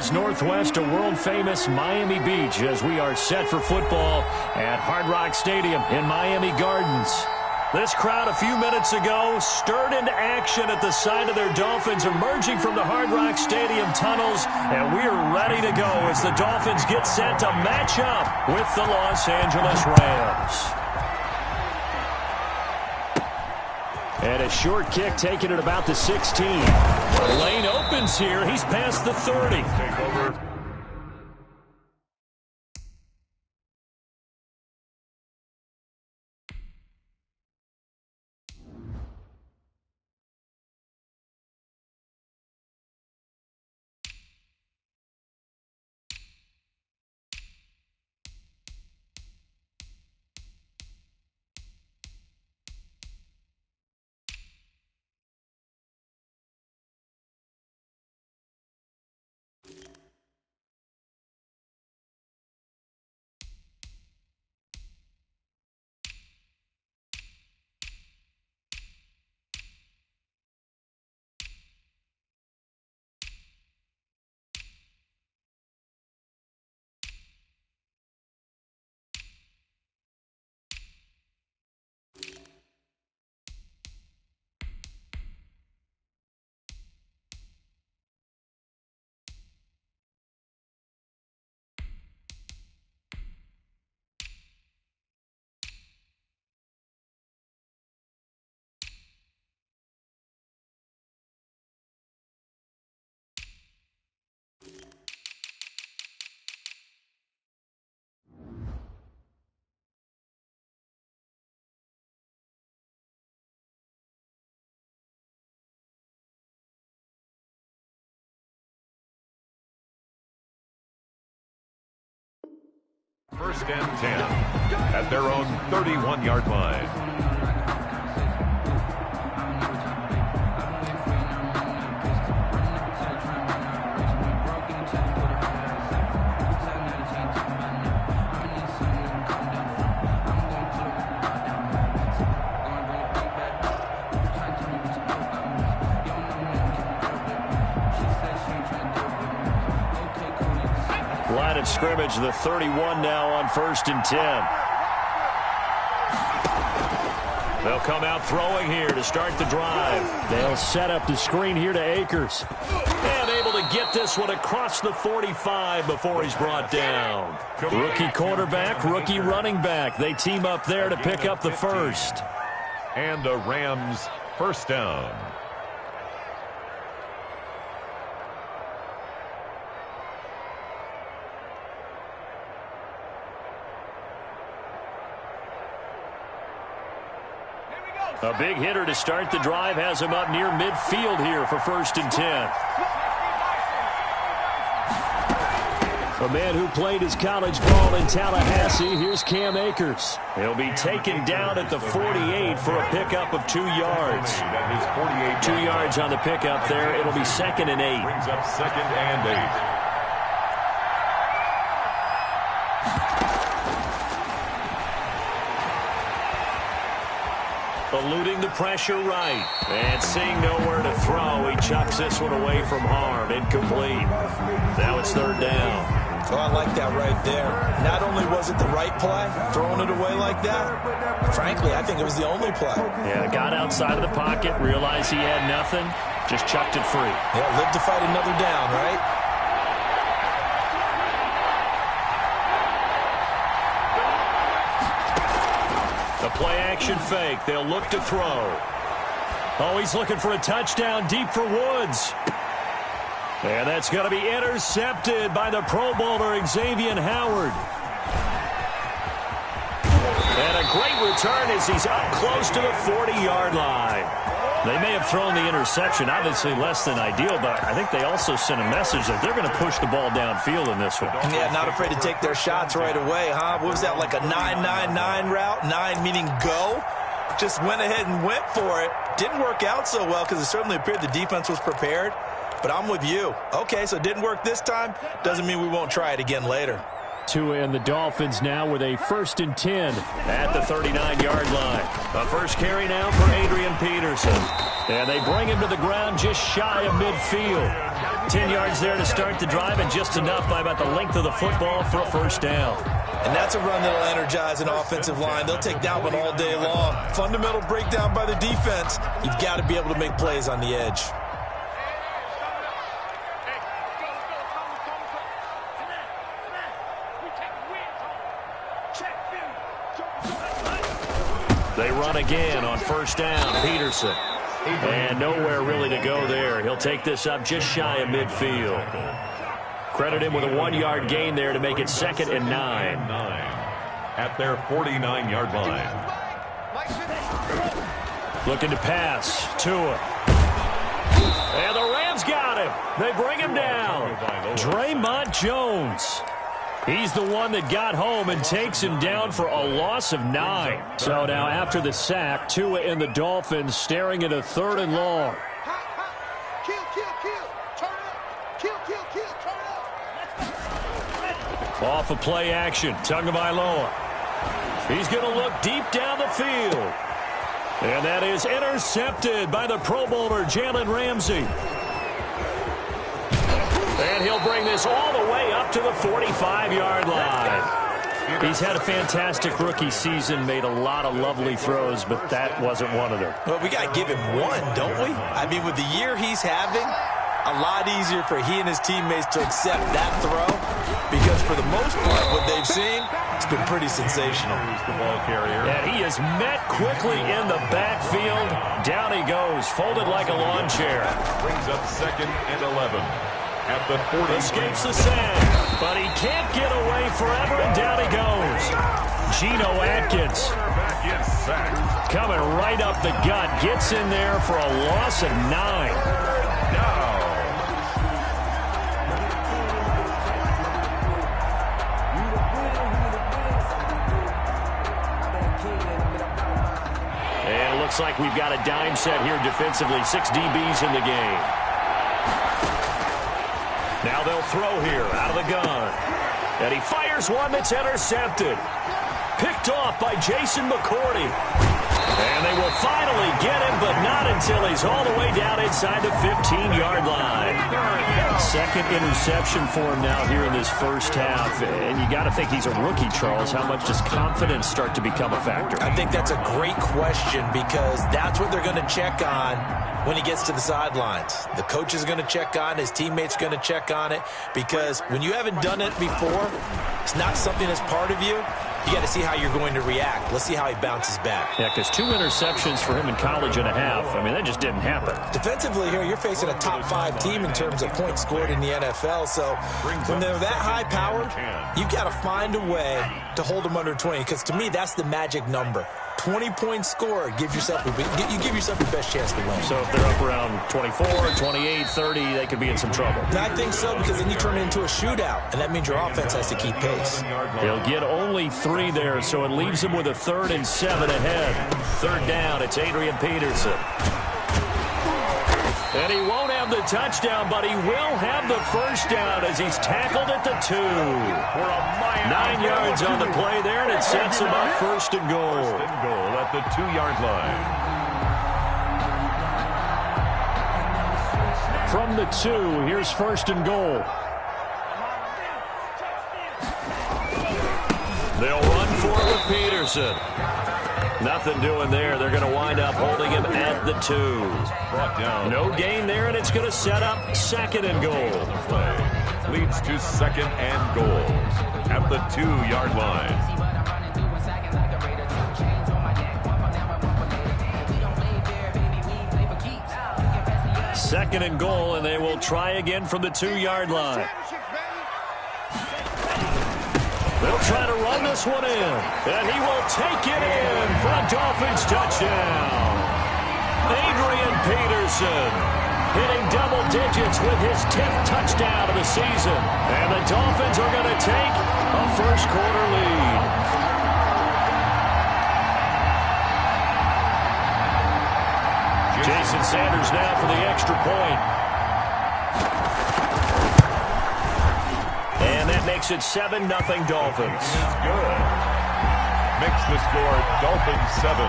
miles northwest of world-famous Miami Beach as we are set for football at Hard Rock Stadium in Miami Gardens. This crowd a few minutes ago stirred into action at the side of their Dolphins emerging from the Hard Rock Stadium tunnels, and we're ready to go as the Dolphins get set to match up with the Los Angeles Rams. And a short kick taken at about the 16. Lane opens here. He's past the 30. Take over. First and 10 at their own 31-yard line. Line of scrimmage, the 31 now on 1st and 10. They'll come out throwing here to start the drive. They'll set up the screen here to Akers. And able to get this one across the 45 before he's brought down. Rookie quarterback, rookie running back. They team up there to pick up the first. And the Rams first down. A big hitter to start the drive has him up near midfield here for 1st and 10. A man who played his college ball in Tallahassee, here's Cam Akers. He'll be taken down at the 48 for a pickup of 2 yards. 2 yards on the pickup there. It'll be 2nd and 8. Brings up 2nd and 8. Eluding the pressure right. And seeing nowhere to throw, he chucks this one away from harm. Incomplete. Now it's 3rd down. Oh, I like that right there. Not only was it the right play, throwing it away like that, frankly, I think it was the only play. Yeah, got outside of the pocket, realized he had nothing, just chucked it free. Yeah, live to fight another down, right? The play-action fake. They'll look to throw. Oh, he's looking for a touchdown deep for Woods. And that's going to be intercepted by the Pro Bowler Xavier Howard. And a great return as he's up close to the 40-yard line. They may have thrown the interception, obviously less than ideal, but I think they also sent a message that they're going to push the ball downfield in this one. Yeah, not afraid to take their shots right away, huh? What was that, like a 9-9-9 route? 9 meaning go? Just went ahead and went for it. Didn't work out so well because it certainly appeared the defense was prepared. But I'm with you. Okay, so it didn't work this time. Doesn't mean we won't try it again later. Tua and the Dolphins now with a 1st and 10 at the 39-yard line. A first carry now for Adrian Peterson. And they bring him to the ground just shy of midfield. 10 yards there to start the drive, and just enough by about the length of the football for a first down. And that's a run that'll energize an offensive line. They'll take that one all day long. Fundamental breakdown by the defense. You've got to be able to make plays on the edge. They run again on first down. Peterson. And nowhere really to go there. He'll take this up just shy of midfield. Credit him with a 1-yard gain there to make it 2nd and 9. At their 49-yard line. Looking to pass. Tua. And the Rams got him. They bring him down. Draymond Jones. He's the one that got home and takes him down for a loss of 9. So now after the sack, Tua and the Dolphins staring at a 3rd and long. Off of play action, Tagovailoa. He's going to look deep down the field. And that is intercepted by the Pro Bowler, Jalen Ramsey. And he'll bring this all the way up to the 45-yard line. He's had a fantastic rookie season, made a lot of lovely throws, but that wasn't one of them. Well, we got to give him one, don't we? I mean, with the year he's having, a lot easier for he and his teammates to accept that throw, because for the most part, what they've seen, it's been pretty sensational. The ball carrier. And he is met quickly in the backfield. Down he goes, folded like a lawn chair. Brings up 2nd and 11. At the 40. Escapes the sack, but he can't get away forever, and down he goes. Geno Atkins coming right up the gut, gets in there for a loss of 9. And it looks like we've got a dime set here defensively. 6 DBs in the game. Now they'll throw here out of the gun. And he fires one that's intercepted. Picked off by Jason McCourty. And they will finally get him, but not until he's all the way down inside the 15-yard line. 2nd interception for him now here in this first half. And you got to think he's a rookie, Charles. How much does confidence start to become a factor? I think that's a great question, because that's what they're going to check on when he gets to the sidelines. The coach is going to check on it. His teammates are going to check on it, because when you haven't done it before, it's not something that's part of you. You got to see how you're going to react. Let's see how he bounces back. Yeah, because 2 interceptions for him in college and a half. I mean, that just didn't happen. Defensively here, you're facing a top 5 team in terms of points scored in the NFL. So when they're that high-powered, you've got to find a way to hold them under 20, because to me, that's the magic number. 20-point score, you give yourself your best chance to win. So if they're up around 24, 28, 30, they could be in some trouble. And I think so, because then you turn it into a shootout, and that means your offense has to keep pace. He'll get only 3 there, so it leaves him with a 3rd and 7 ahead. 3rd down, it's Adrian Peterson. And he won't have the touchdown, but he will have the first down as he's tackled at the 2. 9 yards on the play there, and it sets him up 1st and goal. 1st and goal at the 2-yard line. From the 2, here's 1st and goal. They'll run for it with Peterson. Nothing doing there. They're going to wind up holding him at the 2. Brought down. No gain there, and it's going to set up 2nd and goal. Play leads to 2nd and goal at the 2-yard line. Second and goal, and they will try again from the 2-yard line. They'll try to run this one in, and he will take it in for a Dolphins touchdown. Adrian Peterson hitting double digits with his 10th touchdown of the season. And the Dolphins are going to take a first-quarter lead. Jason Sanders now for the extra point. And that makes it 7-0 Dolphins. Good. Makes the score Dolphins 7,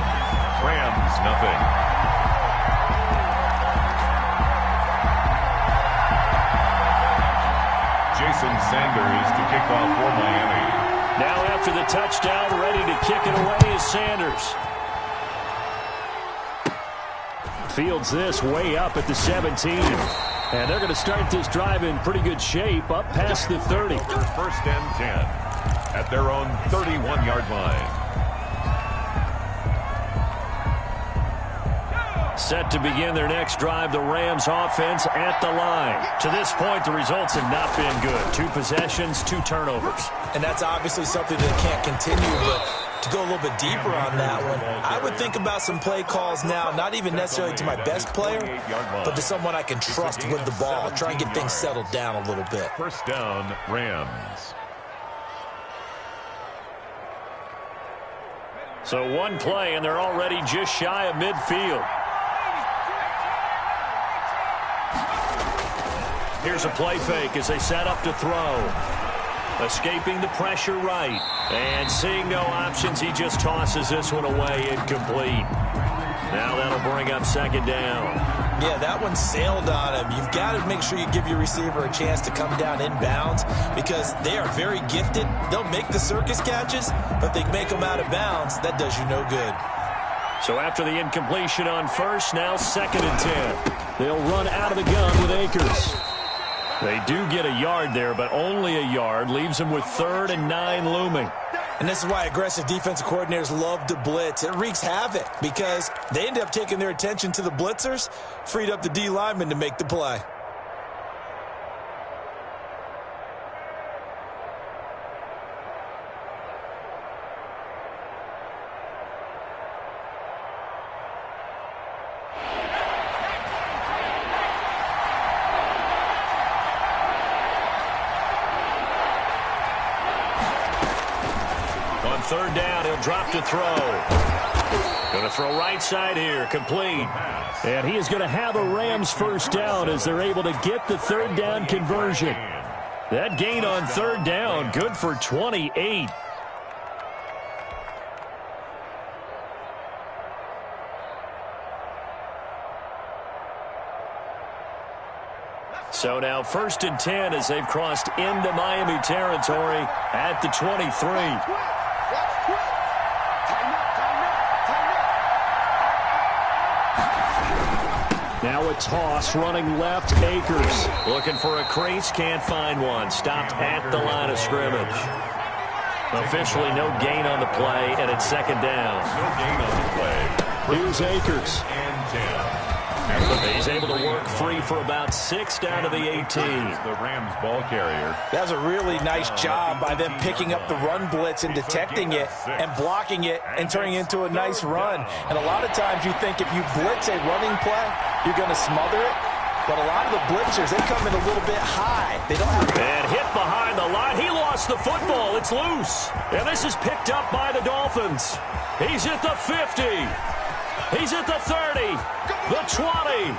Rams 0. Jason Sanders to kick off for Miami. Now after the touchdown, ready to kick it away is Sanders. Fields this way up at the 17. And they're going to start this drive in pretty good shape up past the 30. First and 10 at their own 31-yard line. Set to begin their next drive, the Rams offense at the line. To this point, the results have not been good. 2 possessions, 2 turnovers. And that's obviously something that can't continue, but to go a little bit deeper on that one, I would think about some play calls now, not even necessarily to my best player, but to someone I can trust with the ball. Try and get things settled down a little bit. First down, Rams. So 1 play, and they're already just shy of midfield. Here's a play fake as they set up to throw. Escaping the pressure right. And seeing no options, he just tosses this one away, incomplete. Now that'll bring up second down. Yeah, that one sailed on him. You've got to make sure you give your receiver a chance to come down inbounds because they are very gifted. They'll make the circus catches, but they make them out of bounds. That does you no good. So after the incompletion on first, now 2nd and 10. They'll run out of the gun with Akers. They do get a yard there, but only a yard. Leaves them with 3rd and 9 looming. And this is why aggressive defensive coordinators love to blitz. It wreaks havoc because they end up taking their attention to the blitzers, freed up the D lineman to make the play. Third down, he'll drop to throw. Going to throw right side here, complete. And he is going to have a Rams first down as they're able to get the 3rd down conversion. That gain on 3rd down, good for 28. So now 1st and 10 as they've crossed into Miami territory at the 23. Now a toss running left, Akers. Looking for a crease, can't find one. Stopped at the line of scrimmage. Officially no gain on the play, and it's 2nd down. No gain on the play. Here's Akers. And 10. He's able to work free for about 6 down to the 18. The Rams ball carrier. That was a really nice job by them picking up the run blitz and detecting it and blocking it and turning it into a nice run. And a lot of times you think if you blitz a running play, you're going to smother it. But a lot of the blitzers, they come in a little bit high. They don't have... And hit behind the line. He lost the football. It's loose. And this is picked up by the Dolphins. He's at the 50. He's at the 30, the 20,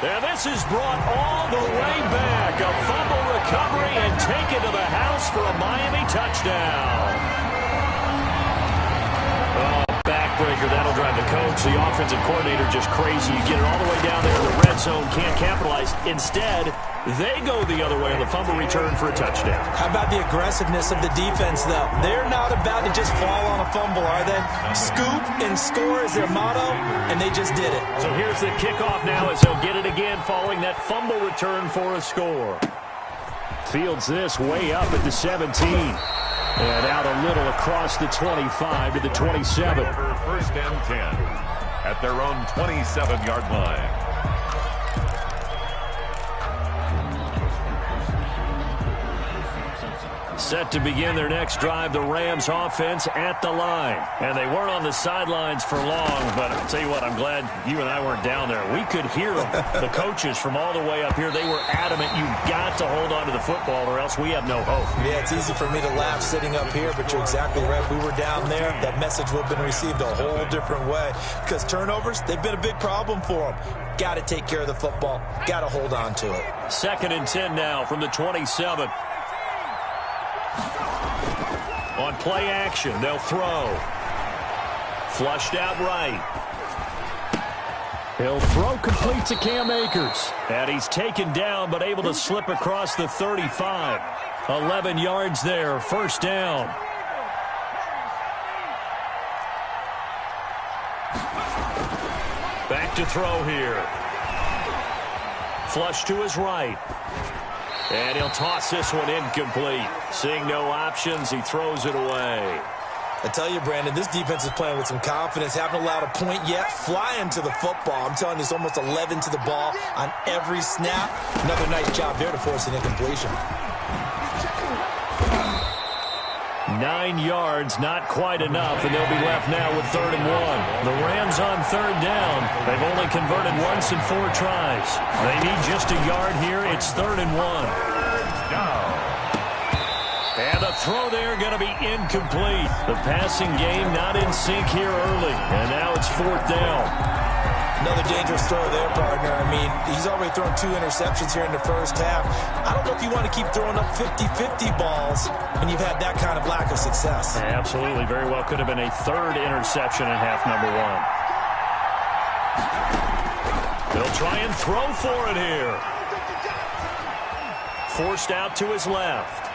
and this is brought all the way back. A fumble recovery and taken to the house for a Miami touchdown. Oh, backbreaker, that'll drive the coach, the offensive coordinator, just crazy. You get it all the way down there in the red zone, can't capitalize. Instead, they go the other way on the fumble return for a touchdown. How about the aggressiveness of the defense, though? They're not about to just fall on a fumble, are they? Scoop and score is their motto, and they just did it. So here's the kickoff now as they'll get it again following that fumble return for a score. Fields this way up at the 17. And out a little across the 25 to the 27. First and 10 at their own 27-yard line. Set to begin their next drive, the Rams offense at the line. And they weren't on the sidelines for long, but I'll tell you what, I'm glad you and I weren't down there. We could hear them, the coaches from all the way up here. They were adamant, you've got to hold on to the football or else we have no hope. Yeah, it's easy for me to laugh sitting up here, but you're exactly right. If we were down there, that message would have been received a whole different way. Because turnovers, they've been a big problem for them. Got to take care of the football. Got to hold on to it. 2nd and 10 now from the 27. On play action, they'll throw. Flushed out right. He'll throw complete to Cam Akers. And he's taken down but able to slip across the 35. 11 yards there, first down. Back to throw here. Flush to his right. And he'll toss this one incomplete. Seeing no options, he throws it away. I tell you, Brandon, this defense is playing with some confidence. Haven't allowed a point yet. Flying to the football. I'm telling you, it's almost 11 to the ball on every snap. Another nice job there to force an incompletion. 9 yards, not quite enough, and they'll be left now with 3rd and 1. The Rams on 3rd down. They've only converted once in 4 tries. They need just a yard here. It's 3rd and 1. And the throw there going to be incomplete. The passing game not in sync here early, and now it's 4th down. Another dangerous throw there, partner. I mean, he's already thrown 2 interceptions here in the first half. I don't know if you want to keep throwing up 50-50 balls when you've had that kind of lack of success. Absolutely. Very well could have been a 3rd interception in half number 1. They'll try and throw for it here. Forced out to his left.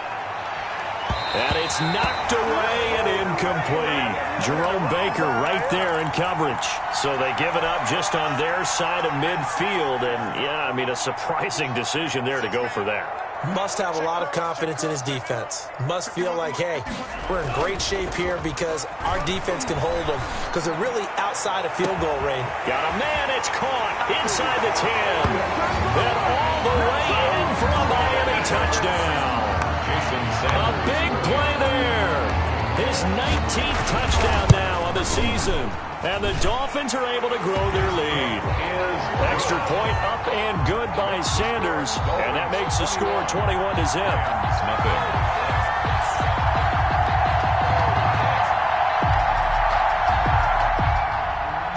And it's knocked away and incomplete. Jerome Baker right there in coverage. So they give it up just on their side of midfield. And, yeah, I mean, a surprising decision there to go for that. Must have a lot of confidence in his defense. Must feel like, hey, we're in great shape here because our defense can hold them because they're really outside of field goal range. Got a man. It's caught inside the 10. Then all the way in for a Miami touchdown. A big play there. His 19th touchdown now on the season. And the Dolphins are able to grow their lead. Extra point up and good by Sanders. And that makes the score 21-0.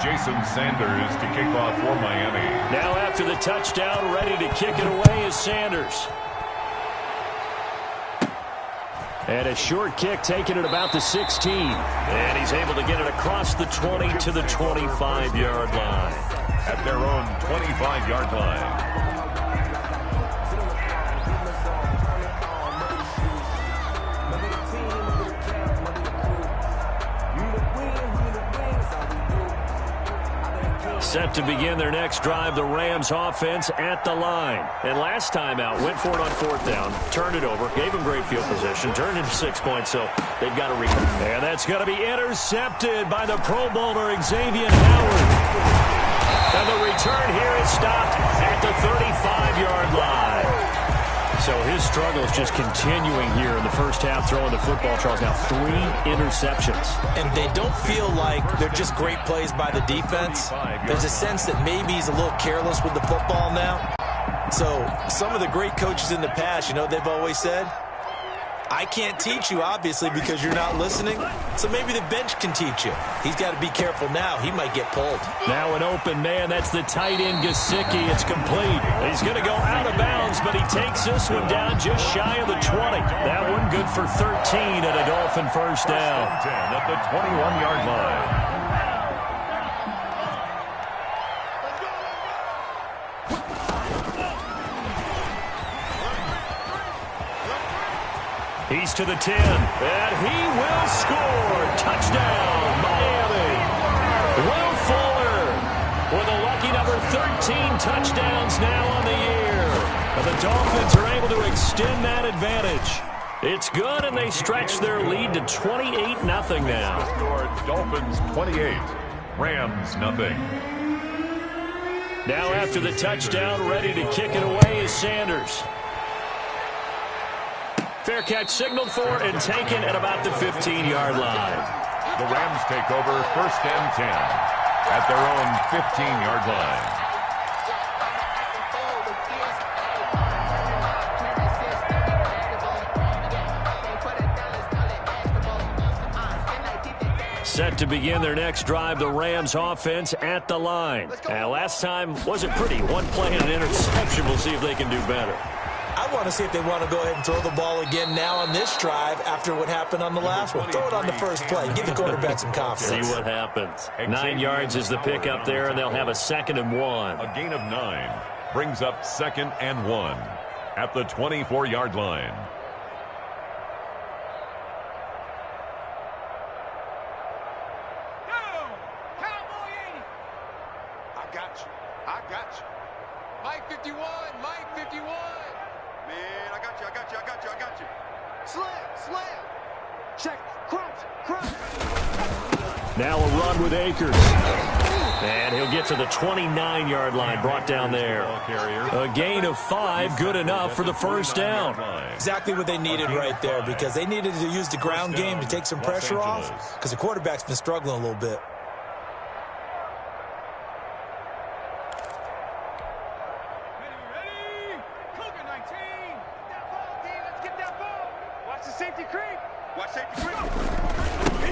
Jason Sanders to kick off for Miami. Now after the touchdown, ready to kick it away is Sanders. And a short kick taken at about the 16. And he's able to get it across the 20 to the 25-yard line. At their own 25-yard line. Set to begin their next drive, the Rams offense at the line. And last time out, went for it on 4th down, turned it over, gave them great field position, turned into 6 points, so they've got to recover. And that's going to be intercepted by the Pro Bowler Xavier Howard. And the return here is stopped at the 35-yard line. So his struggle is just continuing here in the first half, throwing the football. Charles, now 3 interceptions. And they don't feel like they're just great plays by the defense. There's a sense that maybe he's a little careless with the football now. So some of the great coaches in the past, you know, they've always said, I can't teach you, obviously, because you're not listening. So maybe the bench can teach you. He's got to be careful now. He might get pulled. Now an open man. That's the tight end, Gesicki. It's complete. He's going to go out of bounds, but he takes this one down just shy of the 20. That one good for 13 and a Dolphin first down. 10 at the 21-yard line. He's to the 10, and he will score. Touchdown, Miami. Will Fuller with a lucky number 13 touchdowns now on the year. And the Dolphins are able to extend that advantage. It's good, and they stretch their lead to 28-0 now. Dolphins 28, Rams nothing. Now after the touchdown, ready to kick it away is Sanders. Fair catch signaled for and taken at about the 15-yard line. The Rams take over 1st and 10 at their own 15-yard line. Set to begin their next drive, the Rams offense at the line. Last time wasn't pretty. One play and an interception. We'll see if they can do better. I I want to see if they want to go ahead and throw the ball again now on this drive after what happened on the last one. Throw it on the first play. Give the quarterback some confidence. See what happens. 9 yards is the pickup there, and they'll have a 2nd and 1. A gain of 9 brings up 2nd and 1 at the 24-yard line. I got you. Mike 51, Mike 51. Man, I got you. Slam. Check, crunch. Now a run with Akers. And he'll get to the 29-yard line, brought down there. A gain of 5, good enough for the first down. Exactly what they needed right there, because they needed to use the ground game to take some pressure off, because the quarterback's been struggling a little bit.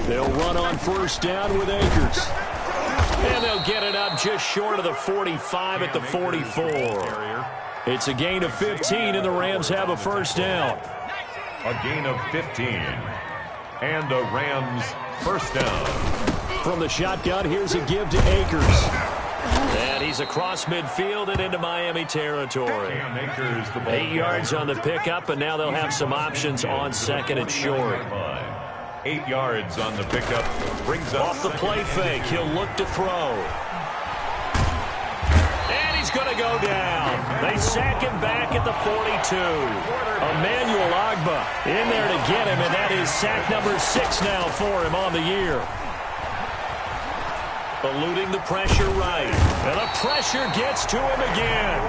They'll run on first down with Akers. And they'll get it up just short of the 45 at the 44. It's a gain of 15, and the Rams have a first down. A gain of 15. And a Rams first down. From the shotgun, here's a give to Akers. And he's across midfield and into Miami territory. 8 yards on the pickup, and now they'll have some options on 2nd and short. 8 yards on the pickup. Brings up off the play fake. He'll look to throw. And he's going to go down. They sack him back at the 42. Emmanuel Ogbah in there to get him, and that is sack number 6 now for him on the year. Eluding the pressure right. And the pressure gets to him again.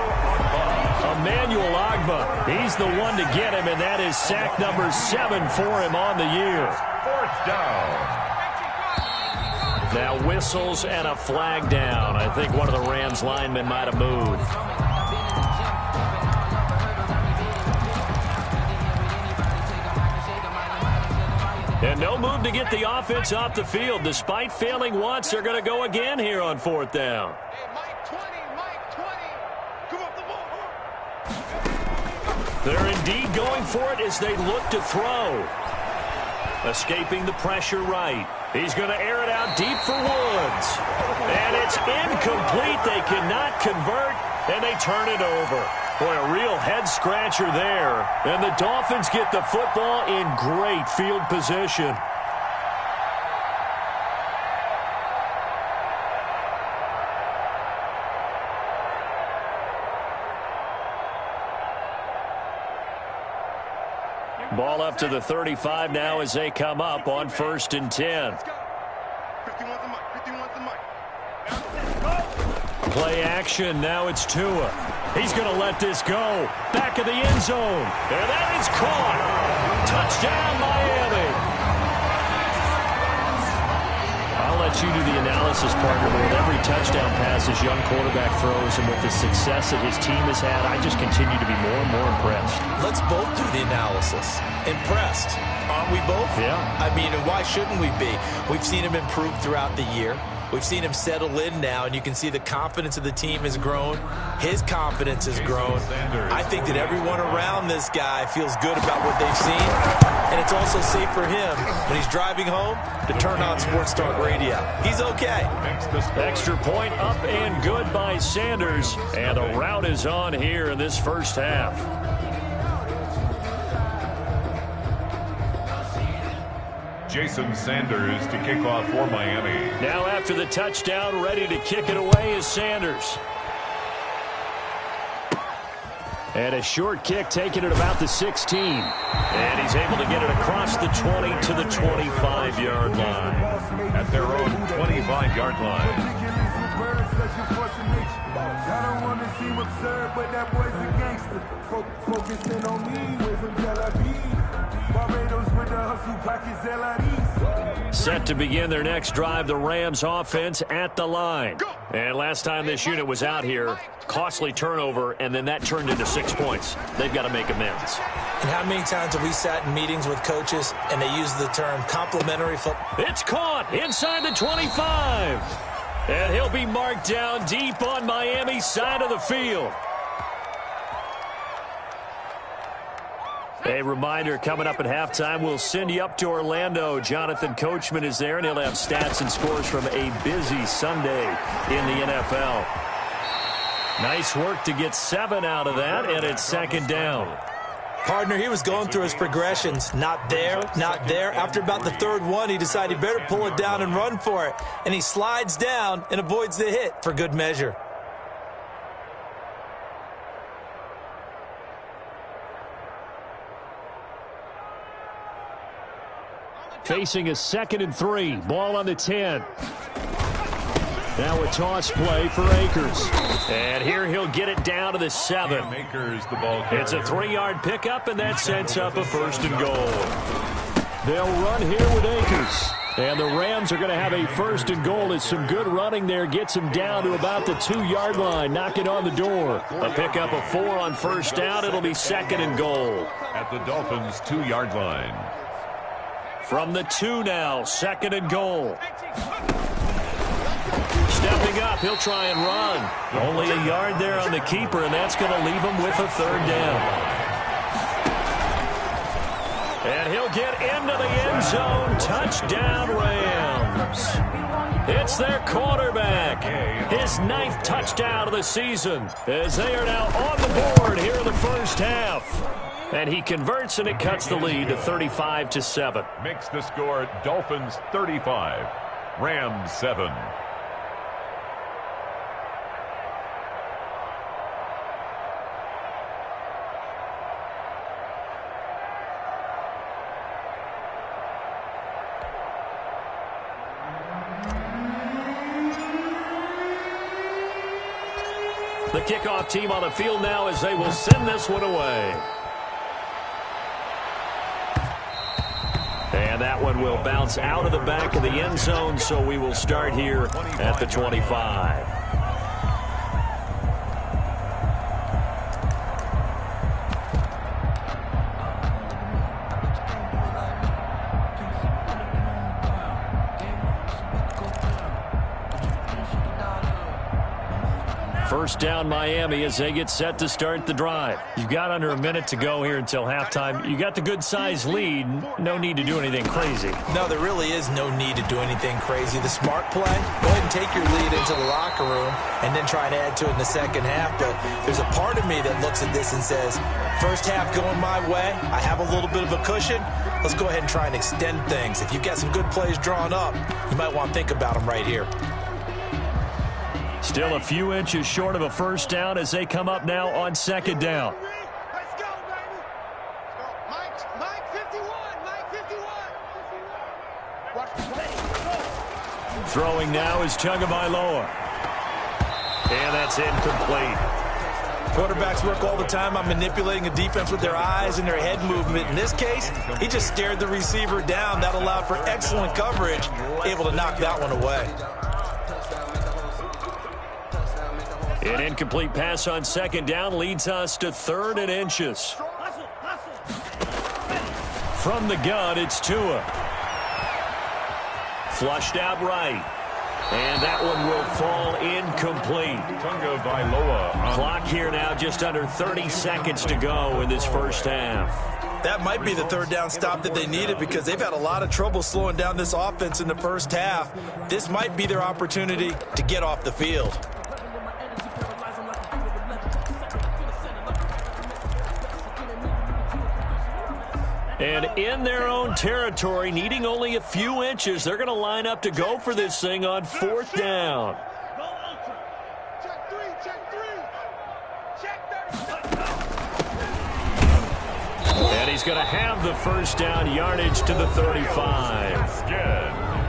Emmanuel Ogbah, he's the one to get him, and that is sack number 7 for him on the year. 4th down. Now whistles and a flag down. I think one of the Rams linemen might have moved. And no move to get the offense off the field. Despite failing once, they're going to go again here on 4th down. They're indeed going for it as they look to throw. Escaping the pressure right. He's going to air it out deep for Woods. And it's incomplete. They cannot convert, and they turn it over. Boy, a real head-scratcher there. And the Dolphins get the football in great field position. Ball up to the 35 now as they come up on 1st and 10. Play action. Now it's Tua. He's going to let this go. Back of the end zone. And that is caught. Touchdown, Miami. I'll let you do the analysis, partner, but with every touchdown pass his young quarterback throws and with the success that his team has had, I just continue to be more and more impressed. Let's both do the analysis. Impressed. Aren't we both? Yeah. I mean, and why shouldn't we be? We've seen him improve throughout the year. We've seen him settle in now, and you can see the confidence of the team has grown. His confidence has grown. I think that everyone around this guy feels good about what they've seen, and it's also safe for him when he's driving home to turn on Sports Talk Radio. He's okay. Extra point up and good by Sanders, and the rout is on here in this first half. Jason Sanders to kick off for Miami. Now after the touchdown, ready to kick it away is Sanders. And a short kick taken at about the 16. And he's able to get it across the 20 to the 25-yard line. At their own 25-yard line. I don't want to seem absurd, but that boy's a gangster. Focusing on me, way from Tel Aviv. Barbados with the hustle pockets, LREs. Set to begin their next drive, the Rams offense at the line. And last time this unit was out here, costly turnover, and then that turned into 6 points. They've got to make amends. And how many times have we sat in meetings with coaches and they use the term complimentary football? It's caught inside the 25. And he'll be marked down deep on Miami's side of the field. A reminder, coming up at halftime, we'll send you up to Orlando. Jonathan Coachman is there, and he'll have stats and scores from a busy Sunday in the NFL. Nice work to get 7 out of that, and it's second down. Partner, he was going through his progressions. Not there, not there. After about the third one, he decided he better pull it down and run for it. And he slides down and avoids the hit for good measure. Facing a 2nd and 3. Ball on the 10. Now a toss play for Akers. And here he'll get it down to the 7. Akers, the ball carrier. It's a 3-yard pickup, and that sets up a 1st and goal. They'll run here with Akers. And the Rams are going to have a 1st and goal as some good running there gets them down to about the 2-yard line, knocking on the door. A pickup of 4 on 1st down. It'll be 2nd and goal. At the Dolphins' 2-yard line. From the 2 now, 2nd and goal. Stepping up, he'll try and run. Only a yard there on the keeper, and that's going to leave him with a 3rd down. And he'll get into the end zone. Touchdown, Rams. It's their quarterback. His 9th touchdown of the season as they are now on the board here in the first half. And he converts, and it cuts the lead to 35-7. Makes the score Dolphins 35, Rams 7. The kickoff team on the field now as they will send this one away. And that one will bounce out of the back of the end zone, so we will start here at the 25. First down, Miami, as they get set to start the drive. You've got under a minute to go here until halftime. You got the good-sized lead. No need to do anything crazy. No, there really is no need to do anything crazy. The smart play, go ahead and take your lead into the locker room and then try and add to it in the second half. But there's a part of me that looks at this and says, first half going my way, I have a little bit of a cushion. Let's go ahead and try and extend things. If you've got some good plays drawn up, you might want to think about them right here. Still a few inches short of a first down as they come up now on 2nd down. Let's go, baby. Mike 51. Mike 51. Watch the play. Throwing now is Tagovailoa. And that's incomplete. Quarterbacks work all the time on manipulating a defense with their eyes and their head movement. In this case, he just stared the receiver down. That allowed for excellent coverage, able to knock that one away. An incomplete pass on 2nd down leads us to 3rd and inches. From the gun, it's Tua. Flushed out right. And that one will fall incomplete. Tagovailoa. Clock here now, just under 30 seconds to go in this first half. That might be the 3rd down stop that they needed because they've had a lot of trouble slowing down this offense in the first half. This might be their opportunity to get off the field. And in their own territory, needing only a few inches, they're going to line up to go for this thing on 4th down. Check 3. Check 30. And he's going to have the first down, yardage to the 35.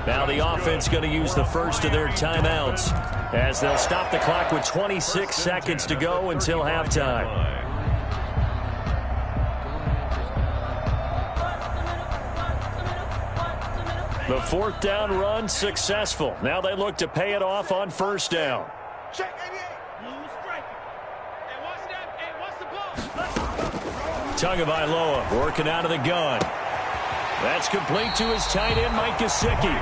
Now the offense going to use the first of their timeouts as they'll stop the clock with 26 seconds to go until halftime. The 4th down run successful. Now they look to pay it off on 1st down. Check 88. Hey, what's the ball? Tagovailoa working out of the gun. That's complete to his tight end, Mike Gesicki.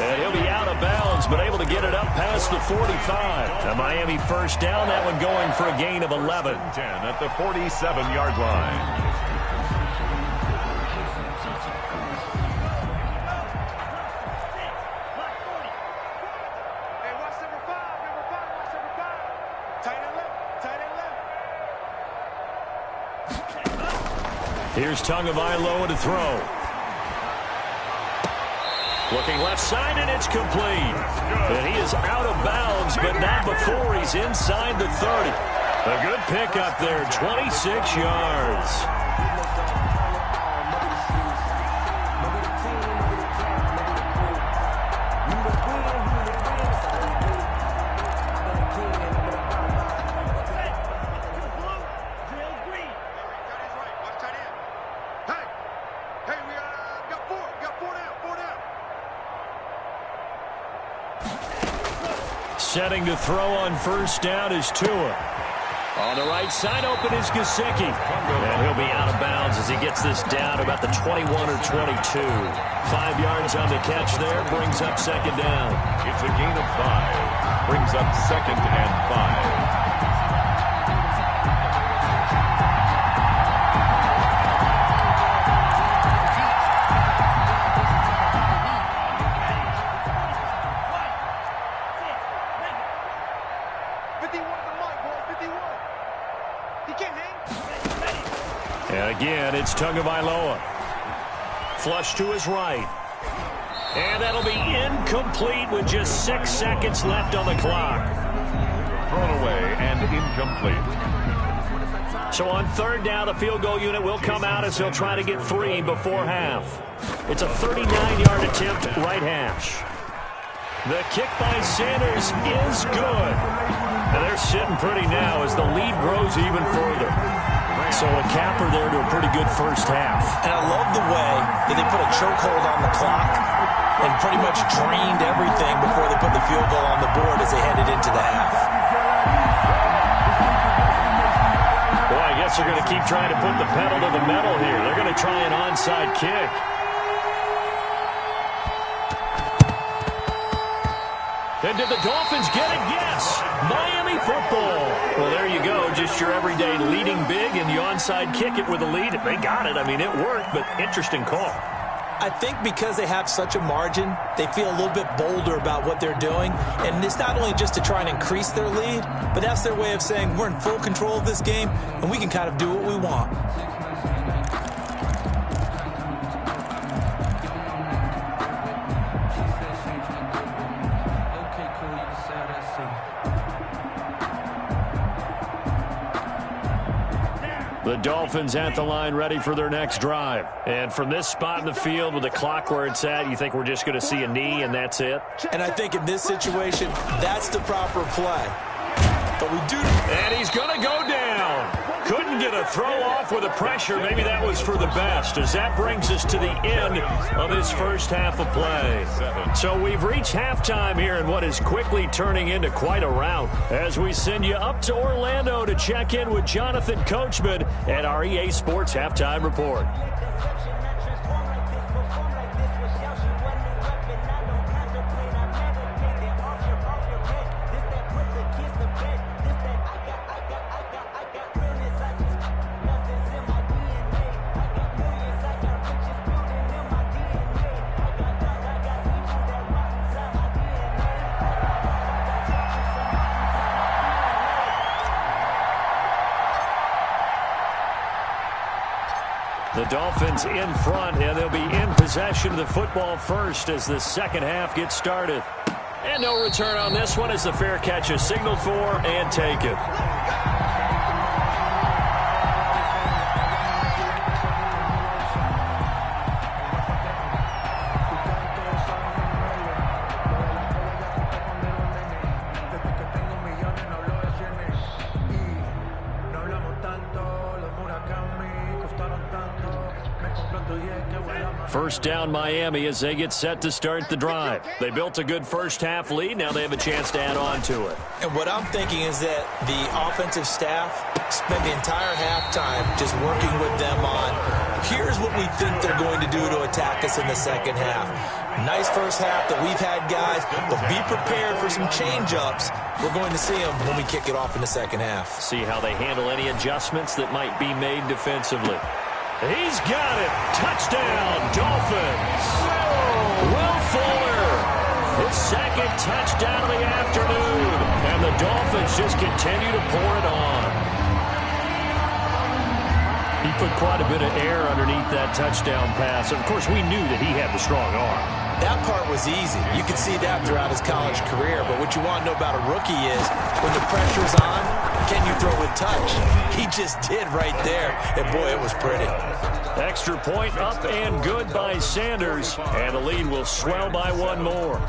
And he'll be out of bounds, but able to get it up past the 45. A Miami first down, that one going for a gain of 11. 10 at the 47-yard line. Here's Tagovailoa to throw. Looking left side, and it's complete. And he is out of bounds, but not before he's inside the 30. A good pickup there, 26 yards. Setting to throw on first down is Tua. On the right side, open is Gesicki. And he'll be out of bounds as he gets this down about the 21 or 22. 5 yards on the catch there, brings up second down. It's a gain of 5. Brings up 2nd and 5. And again, it's Tagovailoa. Flush to his right. And that'll be incomplete with just 6 seconds left on the clock. Thrown away and incomplete. So on third down, the field goal unit will come out as he'll try to get 3 before half. It's a 39-yard attempt, right hash. The kick by Sanders is good. And they're sitting pretty now as the lead grows even further. So a capper there to a pretty good first half. And I love the way that they put a chokehold on the clock and pretty much drained everything before they put the field goal on the board as they headed into the half. Boy, I guess they're going to keep trying to put the pedal to the metal here. They're going to try an onside kick. And did the Dolphins get it? Yes! Miami football. Well, there you go. Just your everyday leading big and the onside kick it with a lead. They got it. I mean, it worked, but interesting call. I think because they have such a margin, they feel a little bit bolder about what they're doing. And it's not only just to try and increase their lead, but that's their way of saying we're in full control of this game, and we can kind of do what we want. The Dolphins at the line ready for their next drive. And from this spot in the field with the clock where it's at, you think we're just going to see a knee and that's it? And I think in this situation, that's the proper play. But we do. And he's going to go down. Couldn't get a throw off with the pressure. Maybe that was for the best, as that brings us to the end of this first half of play. So we've reached halftime here in what is quickly turning into quite a rout as we send you up to Orlando to check in with Jonathan Coachman at our EA Sports Halftime Report. The Dolphins in front, and they'll be in possession of the football first as the second half gets started. And no return on this one as the fair catch is signaled for and taken. First down Miami as they get set to start the drive. They built a good first half lead. Now they have a chance to add on to it. And what I'm thinking is that the offensive staff spent the entire halftime just working with them on, here's what we think they're going to do to attack us in the second half. Nice first half that we've had, guys, but be prepared for some change-ups. We're going to see them when we kick it off in the second half. See how they handle any adjustments that might be made defensively. He's got it. Touchdown, Dolphins. Will Fuller, his second touchdown of the afternoon. And the Dolphins just continue to pour it on. He put quite a bit of air underneath that touchdown pass. Of course, we knew that he had the strong arm. That part was easy. You could see that throughout his college career. But what you want to know about a rookie is when the pressure's on, can you throw with touch? He just did right there. And, boy, it was pretty. Extra point up and good by Sanders. And the lead will swell by one more.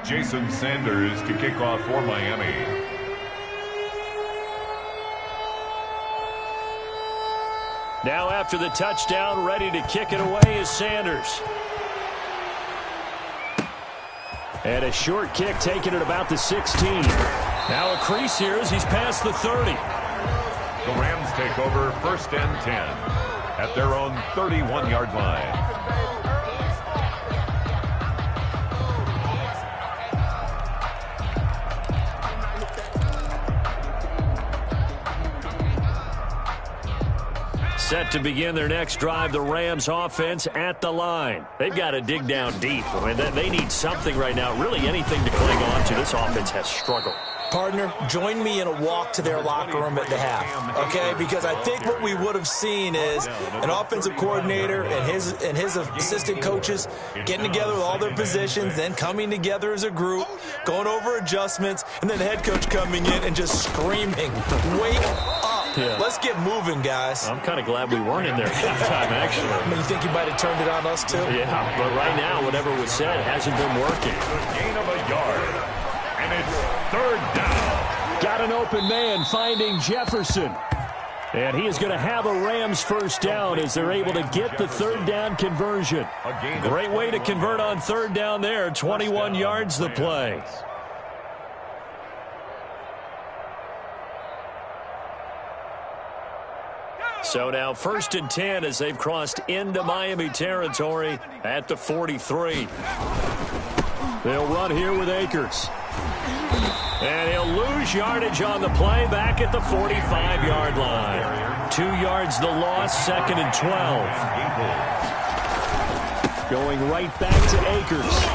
Jason Sanders to kick off for Miami. Now after the touchdown, ready to kick it away is Sanders. And a short kick taken at about the 16. Now a crease here as he's past the 30. The Rams take over 1st and 10 at their own 31-yard line. Set to begin their next drive, the Rams offense at the line. They've got to dig down deep. I mean, they need something right now, really anything to cling on to. This offense has struggled. Partner, join me in a walk to their locker room at the half, okay? Because I think what we would have seen is an offensive coordinator and his assistant coaches getting together with all their positions, then coming together as a group, going over adjustments, and then the head coach coming in and just screaming, "Wake up. Yeah. Let's get moving, guys." I'm kind of glad we weren't in there halftime, actually. I mean, you think he might have turned it on us, too? Yeah, but right now, whatever was said hasn't been working. Gain of a yard. And it's 3rd down. Got an open man finding Jefferson. And he is going to have a Rams 1st down as they're able to get the 3rd down conversion. Great way to convert on 3rd down there. 21 yards the play. So now 1st and 10 as they've crossed into Miami territory at the 43. They'll run here with Akers. And he'll lose yardage on the play back at the 45-yard line. 2 yards the loss, 2nd and 12. Going right back to Akers.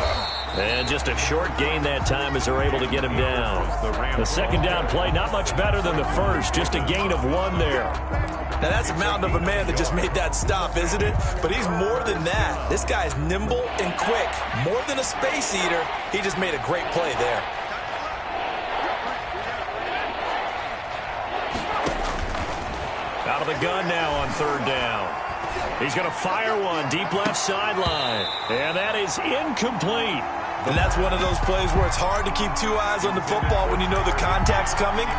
And just a short gain that time as they're able to get him down. The 2nd down play, not much better than the first, just a gain of 1 there. Now, that's a mountain of a man that just made that stop, isn't it? But he's more than that. This guy's nimble and quick. More than a space eater, he just made a great play there. Out of the gun now on 3rd down. He's going to fire one deep left sideline. And that is incomplete. And that's one of those plays where it's hard to keep 2 eyes on the football when you know the contact's coming,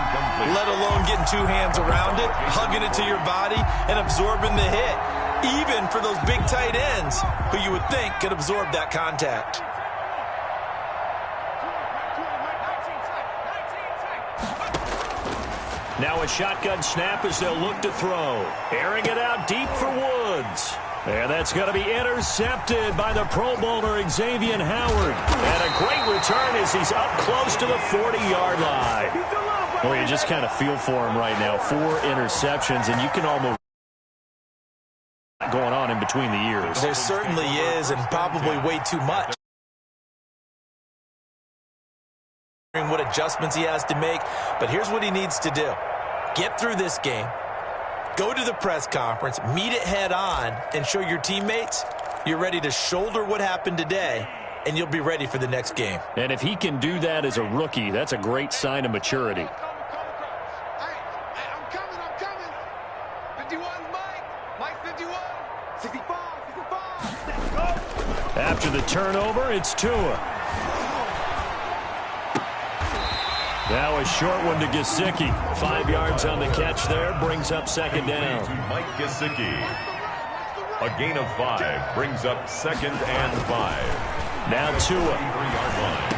let alone getting 2 hands around it, hugging it to your body, and absorbing the hit, even for those big tight ends who you would think could absorb that contact. Now a shotgun snap as they'll look to throw. Airing it out deep for Woods. And that's going to be intercepted by the Pro Bowler Xavier Howard. And a great return as he's up close to the 40-yard line. Well, you just kind of feel for him right now. 4 interceptions, and you can almost going on in between the years. There certainly is, and probably way too much. What adjustments he has to make, but here's what he needs to do. Get through this game. Go to the press conference, meet it head on, and show your teammates you're ready to shoulder what happened today, and you'll be ready for the next game. And if he can do that as a rookie, that's a great sign of maturity. I'm coming. 51, Mike 51, 65. Let's go. After the turnover, it's Tua. Now a short one to Gesicki. 5 yards on the catch there, brings up 2nd down. To Mike Gesicki. A gain of 5 brings up 2nd and 5. Now Tua. 3-yard line.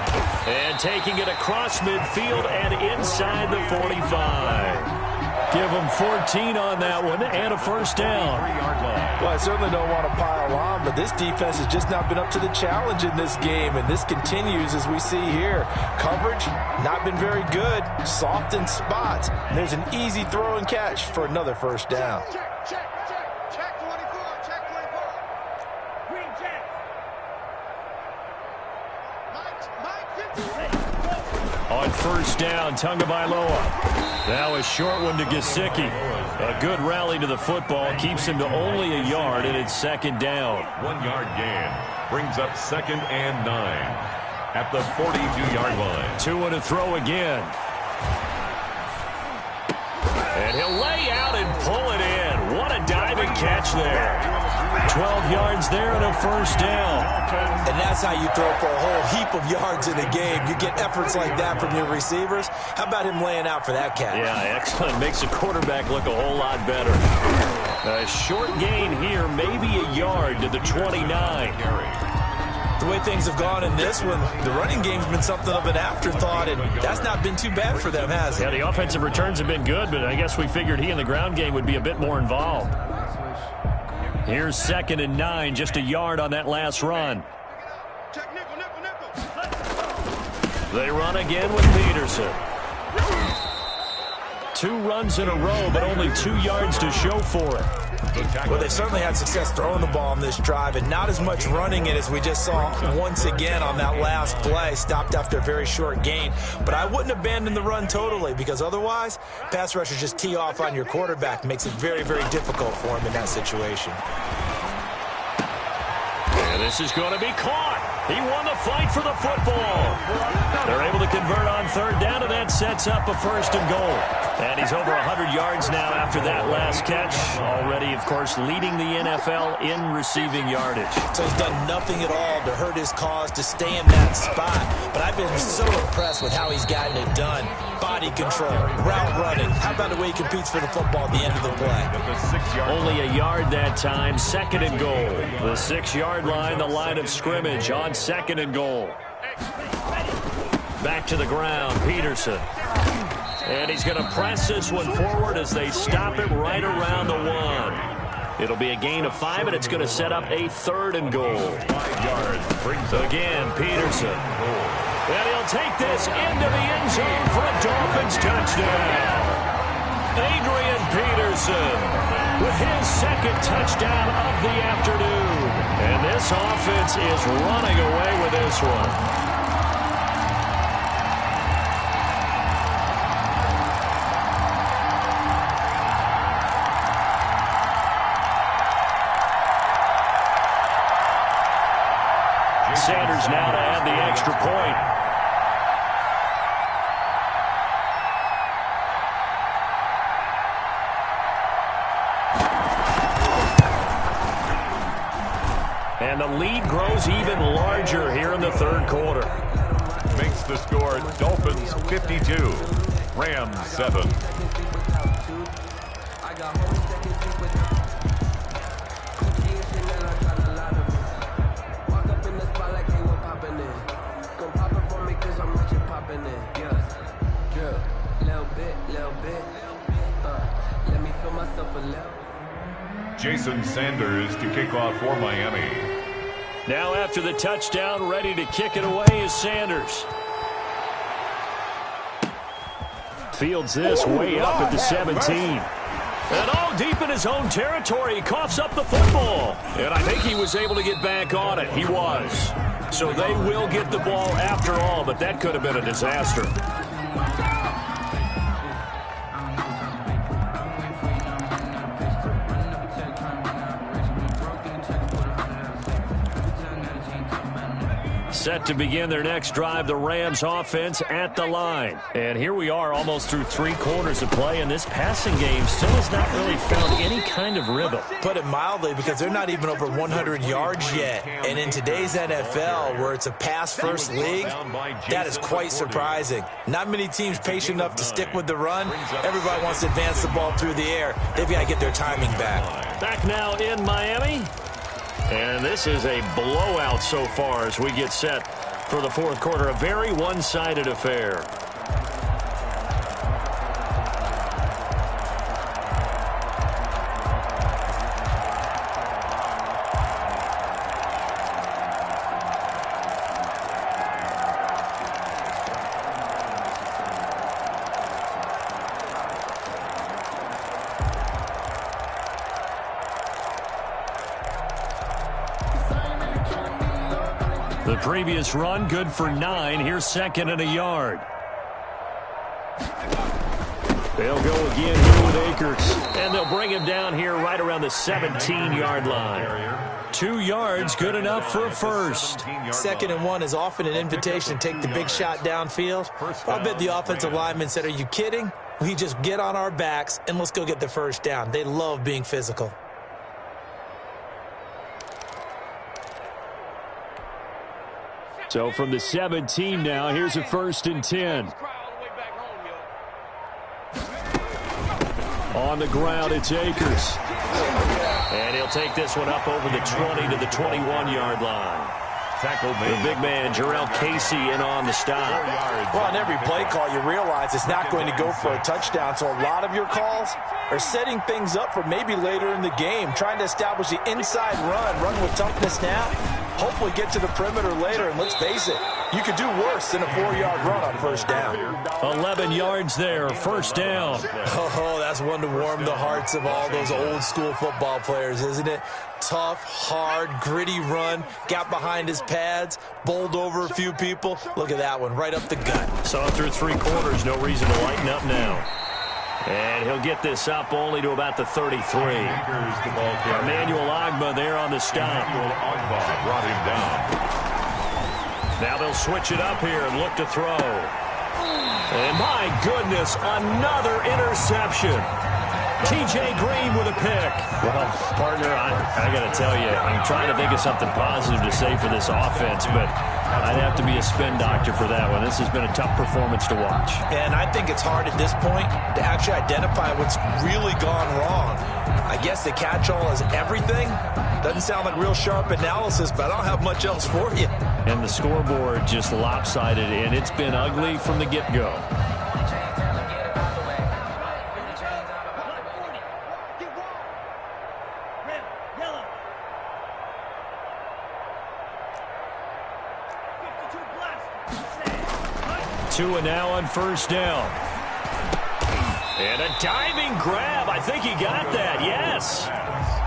And taking it across midfield and inside the 45. Give him 14 on that one and a 1st down. 3-yard line. Well, I certainly don't want to pile on, but this defense has just not been up to the challenge in this game, and this continues as we see here. Coverage, not been very good, soft in spots, and there's an easy throw and catch for another 1st down. Check 24, check 24. On first down, Tagovailoa. Now a short one to Gesicki. A good rally to the football keeps him to only a yard, and it's second down. 1 yard gain brings up 2nd and 9 at the 42-yard line. 2 to throw again. And he'll lay out and pull it in. What a diving catch there. 12 yards there and a first down. And that's how you throw for a whole heap of yards in a game. You get efforts like that from your receivers. How about him laying out for that catch? Yeah, excellent. Makes the quarterback look a whole lot better. A short gain here, maybe a yard to the 29. The way things have gone in this one, the running game's been something of an afterthought, and that's not been too bad for them, has it? Yeah, the offensive returns have been good, but I guess we figured he in the ground game would be a bit more involved. Here's 2nd and 9, just a yard on that last run. They run again with Peterson. 2 runs in a row, but only 2 yards to show for it. Well, they've certainly had success throwing the ball on this drive, and not as much running it as we just saw once again on that last play. Stopped after a very short gain. But I wouldn't abandon the run totally, because otherwise, pass rushers just tee off on your quarterback. Makes it very, very difficult for him in that situation. And this is going to be caught. He won the fight for the football. They're able to convert on third down, and that sets up a 1st and goal. And he's over 100 yards now after that last catch. Already, of course, leading the NFL in receiving yardage. So he's done nothing at all to hurt his cause, to stay in that spot. But I've been so impressed with how he's gotten it done. Body control, route running. How about the way he competes for the football at the end of the play? Only a yard that time, 2nd and goal. The 6-yard line, the line of scrimmage on 2nd and goal. Back to the ground, Peterson. And he's going to press this one forward as they stop it right around the 1. It'll be a gain of 5, and it's going to set up a 3rd and goal. 5 yards brings up again, Peterson. And he'll take this into the end zone for a Dolphins touchdown. Adrian Peterson with his 2nd touchdown of the afternoon. And this offense is running away with this one. Sanders now to add the extra point. And the lead grows even larger here in the 3rd quarter. Makes the score Dolphins 52, Rams 7. Jason Sanders to kick off for Miami. Now after the touchdown, ready to kick it away is Sanders. Fields this way up at the 17. And all deep in his own territory, he coughs up the football. And I think he was able to get back on it. He was. So they will get the ball after all, but that could have been a disaster. Set to begin their next drive, the Rams offense at the line. And here we are almost through 3 quarters of play, and this passing game still has not really found any kind of rhythm. Put it mildly, because they're not even over 100 yards yet. And in today's NFL, where it's a pass-first league, that is quite surprising. Not many teams patient enough to stick with the run. Everybody wants to advance the ball through the air. They've got to get their timing back. Back now in Miami. And this is a blowout so far as we get set for the 4th quarter. A very one-sided affair. The previous run, good for 9. Here's 2nd and a yard. They'll go again here with Akers. And they'll bring him down here right around the 17-yard line. 2 yards, good enough for a first. 2nd and 1 is often an invitation to take the big shot downfield. I bet the offensive lineman said, are you kidding? We just get on our backs and let's go get the first down. They love being physical. So from the 17 now, here's a 1st and 10. On the ground, it's Akers. And he'll take this one up over the 20 to the 21-yard line. The big man, Jarrell Casey, in on the stop. Well, on every play call, you realize it's not going to go for a touchdown. So a lot of your calls are setting things up for maybe later in the game, trying to establish the inside run with toughness now, hopefully get to the perimeter later. And let's face it, you could do worse than a 4-yard run on first down. 11 yards there, first down. Oh, that's one to warm the hearts of all those old-school football players, isn't it? Tough, hard, gritty run, got behind his pads, bowled over a few people. Look at that one, right up the gut. Saw through 3 quarters, no reason to lighten up now. And he'll get this up only to about the 33. Emmanuel Ogbah there on the stop. Brought him down. Now they'll switch it up here and look to throw. And my goodness, another interception. T.J. Green with a pick. Well, partner, I got to tell you, I'm trying to think of something positive to say for this offense, but I'd have to be a spin doctor for that one. This has been a tough performance to watch. And I think it's hard at this point to actually identify what's really gone wrong. I guess the catch-all is everything. Doesn't sound like real sharp analysis, but I don't have much else for you. And the scoreboard just lopsided, and it's been ugly from the get-go. Tua now on first down. And a diving grab. I think he got that, yes.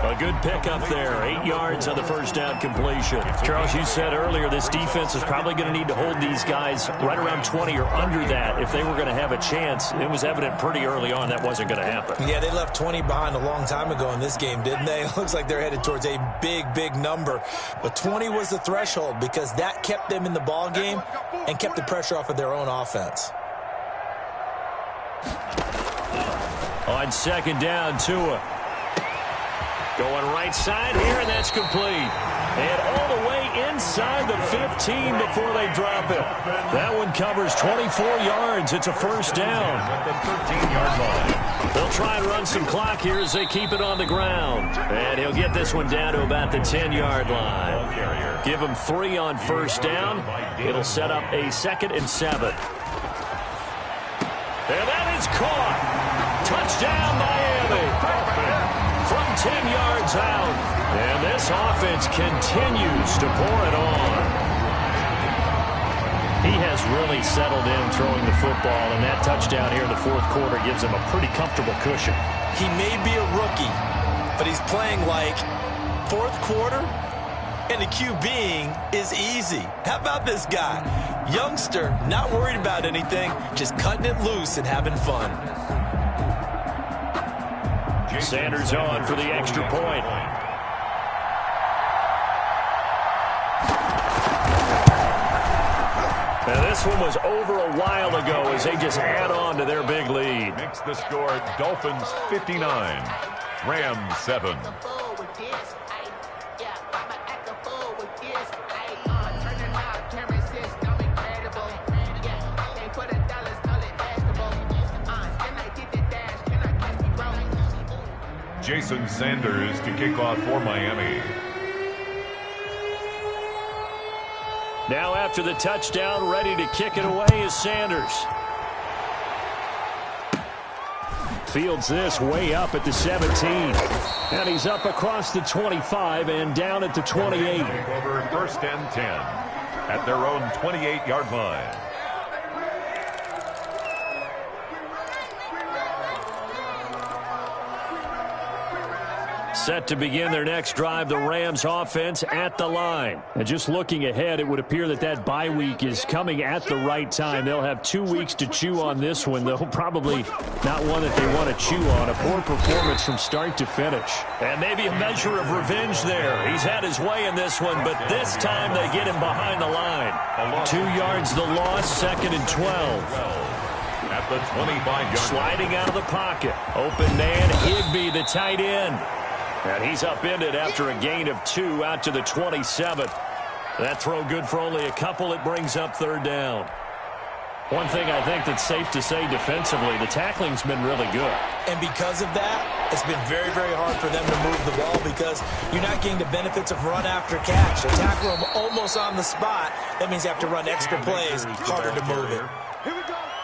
A good pickup there. 8 yards on the first down completion. Charles, you said earlier this defense is probably going to need to hold these guys right around 20 or under that if they were going to have a chance. It was evident pretty early on that wasn't going to happen. Yeah, they left 20 behind a long time ago in this game, didn't they? It looks like they're headed towards a big, big number. But 20 was the threshold because that kept them in the ball game and kept the pressure off of their own offense. On second down, Tua. Going right side here, and that's complete. And all the way inside the 15 before they drop it. That one covers 24 yards. It's a first down. At the 13-yard line. They'll try and run some clock here as they keep it on the ground. And he'll get this one down to about the 10-yard line. Give him 3 on first down. It'll set up a 2nd and 7. And that is caught. Touchdown, Miami. From 10 yards out. And this offense continues to pour it on. He has really settled in throwing the football, and that touchdown here in the fourth quarter gives him a pretty comfortable cushion. He may be a rookie, but he's playing like fourth quarter, and the QBing is easy. How about this guy? Youngster, not worried about anything, just cutting it loose and having fun. Sanders on for the extra point. Now this one was over a while ago as they just add on to their big lead. Makes the score Dolphins 59, Rams 7. Jason Sanders to kick off for Miami. Now after the touchdown, ready to kick it away is Sanders. Fields this way up at the 17. And he's up across the 25 and down at the 28. Over 1st and 10 at their own 28-yard line. Set to begin their next drive, the Rams offense at the line. And just looking ahead, it would appear that bye week is coming at the right time. They'll have 2 weeks to chew on this one, though probably not one that they want to chew on. A poor performance from start to finish. And maybe a measure of revenge there. He's had his way in this one, but this time they get him behind the line. 2 yards the loss, 2nd and 12. At the 25-yard line. Sliding out of the pocket. Open man, Higbee, the tight end. And he's upended after a gain of 2 out to the 27th. That throw good for only a couple. It brings up 3rd down. One thing I think that's safe to say defensively, the tackling's been really good. And because of that, it's been very, very hard for them to move the ball because you're not getting the benefits of run after catch. They tackle them almost on the spot. That means you have to run extra plays, harder to move it.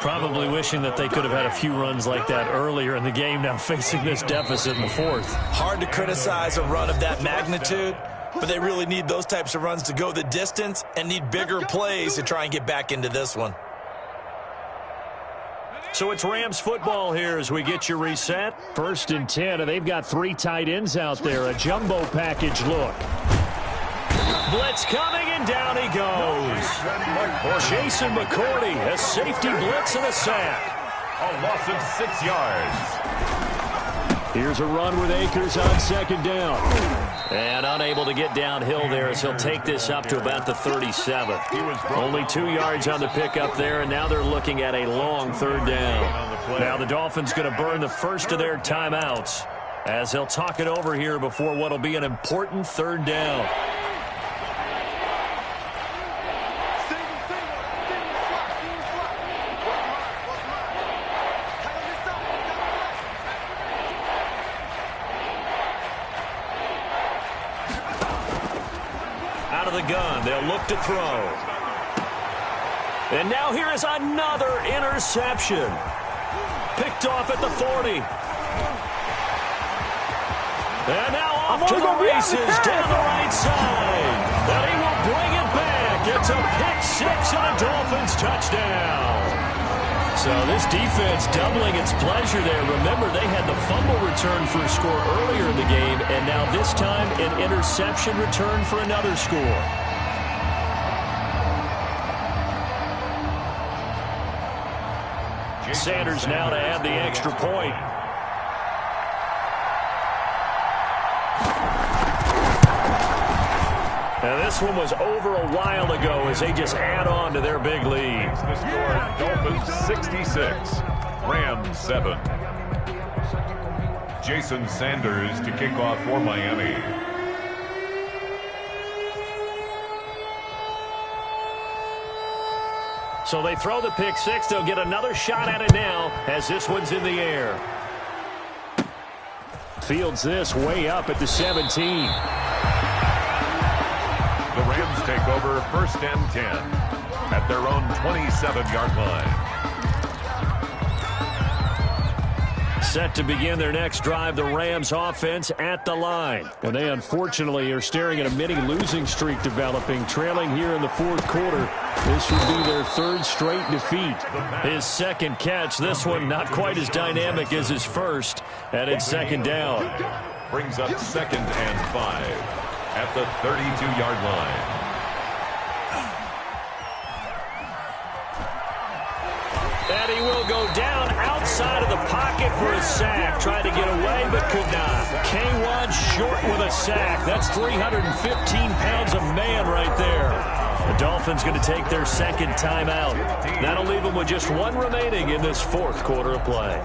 Probably wishing that they could have had a few runs like that earlier in the game, now facing this deficit in the 4th. Hard to criticize a run of that magnitude, but they really need those types of runs to go the distance and need bigger plays to try and get back into this one. So it's Rams football here as we get you reset. 1st and 10, and they've got 3 tight ends out there. A jumbo package look. Blitz coming, and down he goes. Jason McCourty, a safety blitz and a sack. A loss of 6 yards. Here's a run with Akers on 2nd down. And unable to get downhill there as he'll take this up to about the 37. Only 2 yards on the pickup there, and now they're looking at a long 3rd down. Now the Dolphins going to burn the first of their timeouts as they'll talk it over here before what will be an important 3rd down. Out of the gun, they'll look to throw. And now here is another interception. Picked off at the 40. And now off to the races down the right side. And he will bring it back. It's a pick-6 and a Dolphins touchdown. So this defense doubling its pleasure there. Remember, they had the fumble return for a score earlier in the game, and now this time an interception return for another score. Sanders now to add the extra point. Now this one was over a while ago as they just add on to their big lead. The score, Dolphins 66, Rams 7. Jason Sanders to kick off for Miami. So they throw the pick-6. They'll get another shot at it now as this one's in the air. Fields this way up at the 17. The Rams take over 1st and 10 at their own 27-yard line. Set to begin their next drive, the Rams offense at the line. And they unfortunately are staring at a mini losing streak developing, trailing here in the 4th quarter. This would be their 3rd straight defeat. His 2nd catch, this one not quite as dynamic as his first, and it's 2nd down. Brings up 2nd and 5 at the 32-yard line. And he will go down outside of the pocket for a sack. Tried to get away, but could not. K1 short with a sack. That's 315 pounds of man right there. The Dolphins going to take their 2nd timeout. That'll leave them with just 1 remaining in this 4th quarter of play.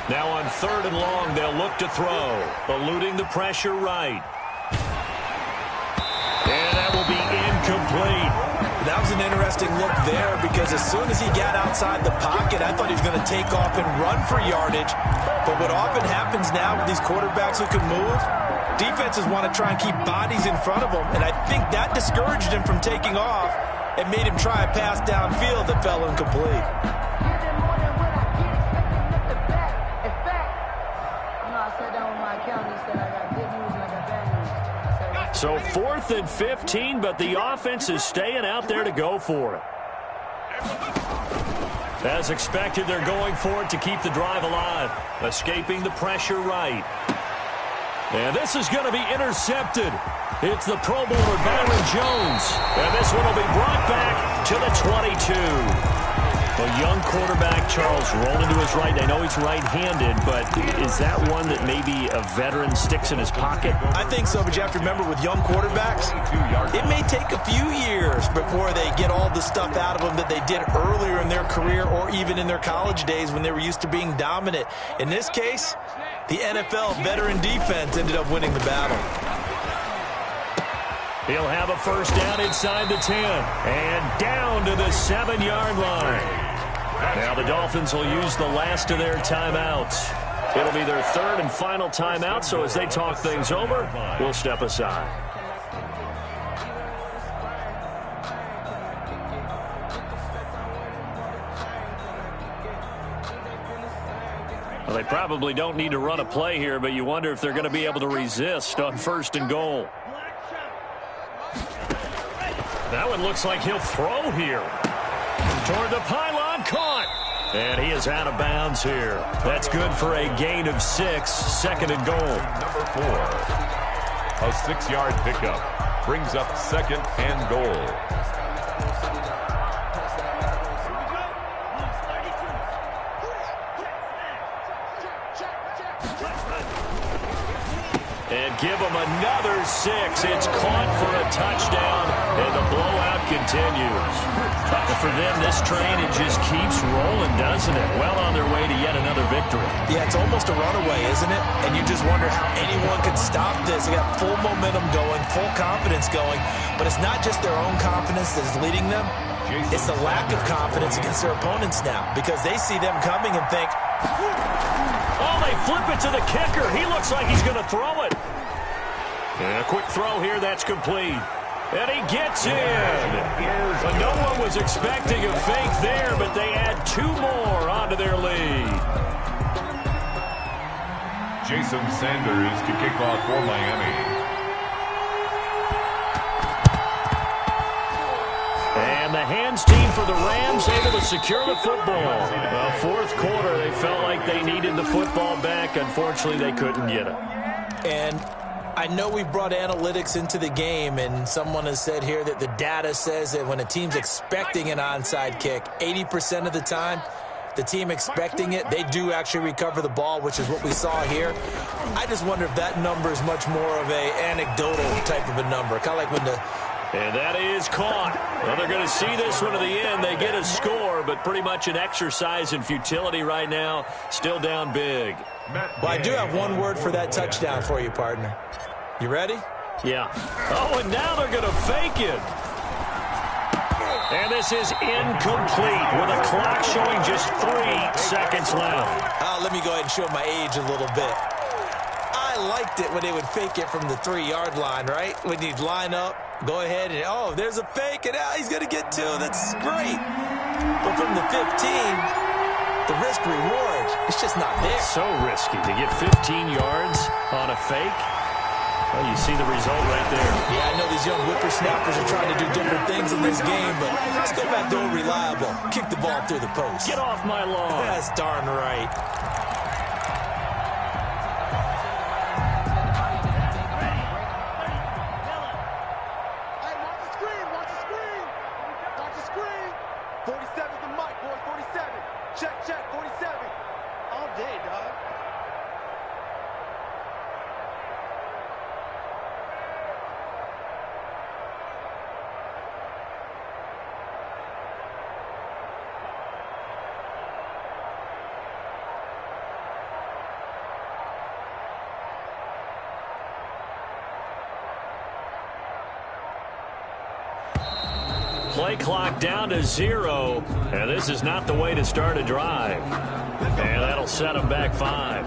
Now on 3rd and long, they'll look to throw. Eluding the pressure right. And that will be incomplete. That was an interesting look there because as soon as he got outside the pocket, I thought he was going to take off and run for yardage. But what often happens now with these quarterbacks who can move, defenses want to try and keep bodies in front of them. And I think that discouraged him from taking off and made him try a pass downfield that fell incomplete. I sat down So 4th and 15, but the offense is staying out there to go for it. As expected, they're going for it to keep the drive alive. Escaping the pressure right. And this is going to be intercepted. It's the Pro Bowler, Byron Jones. And this one will be brought back to the 22. A young quarterback, Charles, rolling to his right. I know he's right-handed, but is that one that maybe a veteran sticks in his pocket? I think so, but you have to remember with young quarterbacks, it may take a few years before they get all the stuff out of them that they did earlier in their career or even in their college days when they were used to being dominant. In this case, the NFL veteran defense ended up winning the battle. He'll have a first down inside the 10 and down to the 7-yard line. Now the Dolphins will use the last of their timeouts. It'll be their 3rd and final timeout, so as they talk things over, we'll step aside. Well, they probably don't need to run a play here, but you wonder if they're going to be able to resist on 1st and goal. That one looks like he'll throw here. Toward the pylon, caught. And he is out of bounds here. That's good for a gain of 6, 2nd and goal. Number 4, a 6-yard pickup. Brings up 2nd and goal. And give him another 6. It's caught for a touchdown, and the blowout continues. And for them, this train, it just keeps rolling, doesn't it? Well on their way to yet another victory. Yeah, it's almost a runaway, isn't it? And you just wonder how anyone could stop this. They got full momentum going, full confidence going. But it's not just their own confidence that's leading them. It's the lack of confidence against their opponents now because they see them coming and think, oh, they flip it to the kicker. He looks like he's going to throw it. And a quick throw here, that's complete. And he gets in. But no one was expecting a fake there, but they add 2 more onto their lead. Jason Sanders to kick off for Miami. And the hands team for the Rams able to secure the football. Well, 4th quarter, they felt like they needed the football back. Unfortunately, they couldn't get it. And I know we've brought analytics into the game, and someone has said here that the data says that when a team's expecting an onside kick, 80% of the time, the team expecting it, they do actually recover the ball, which is what we saw here. I just wonder if that number is much more of a anecdotal type of a number, kind of like when the... And that is caught. Well, they're going to see this one to the end. They get a score, but pretty much an exercise in futility right now. Still down big. Well, I do have one word for that touchdown for you, partner. You ready? Yeah. Oh, and now they're going to fake it. And this is incomplete with a clock showing just 3 seconds left. Let me go ahead and show my age a little bit. I liked it when they would fake it from the 3-yard line, right? When you'd line up, go ahead and, oh, there's a fake, and he's going to get 2. That's great. But from the 15, the risk-reward, it's just not there. It's so risky to get 15 yards on a fake. Well, you see the result right there. Yeah, I know these young whippersnappers are trying to do different things in this game, but let's go back to old reliable. Kick the ball through the post. Get off my lawn. That's darn right. Hey, watch the screen, watch the screen. Watch the screen. 47's the mic, boy, 47. Check, 47. All day, dog. Play clock down to 0, and this is not the way to start a drive. And that'll set them back 5.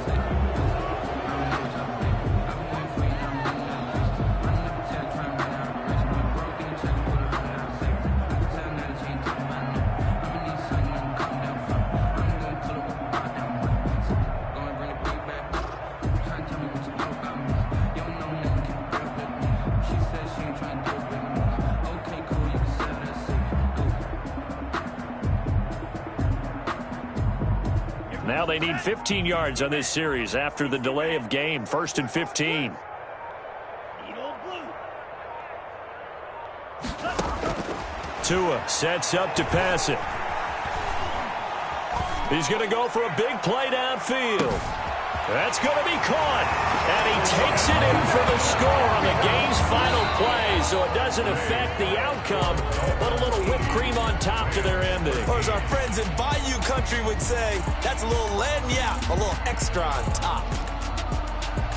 Now they need 15 yards on this series after the delay of game. 1st and 15. Tua sets up to pass it. He's going to go for a big play downfield. That's going to be caught. And he takes it in for the score on the game's final play, so it doesn't affect the outcome, but a little whipped cream on top to their ending. Or as our friends in Bayou Country would say, that's a little lagniappe, a little extra on top.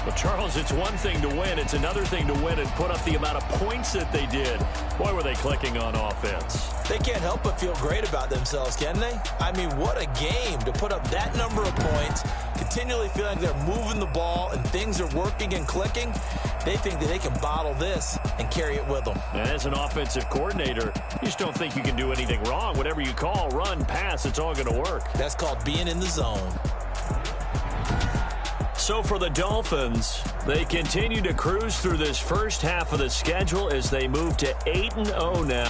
Well, Charles, it's one thing to win. It's another thing to win and put up the amount of points that they did. Boy, were they clicking on offense. They can't help but feel great about themselves, can they? I mean, what a game to put up that number of points, continually feeling like they're moving the ball and things are working and clicking. They think that they can bottle this and carry it with them. And as an offensive coordinator, you just don't think you can do anything wrong. Whatever you call, run, pass, it's all going to work. That's called being in the zone. So for the Dolphins, they continue to cruise through this first half of the schedule as they move to 8-0 now.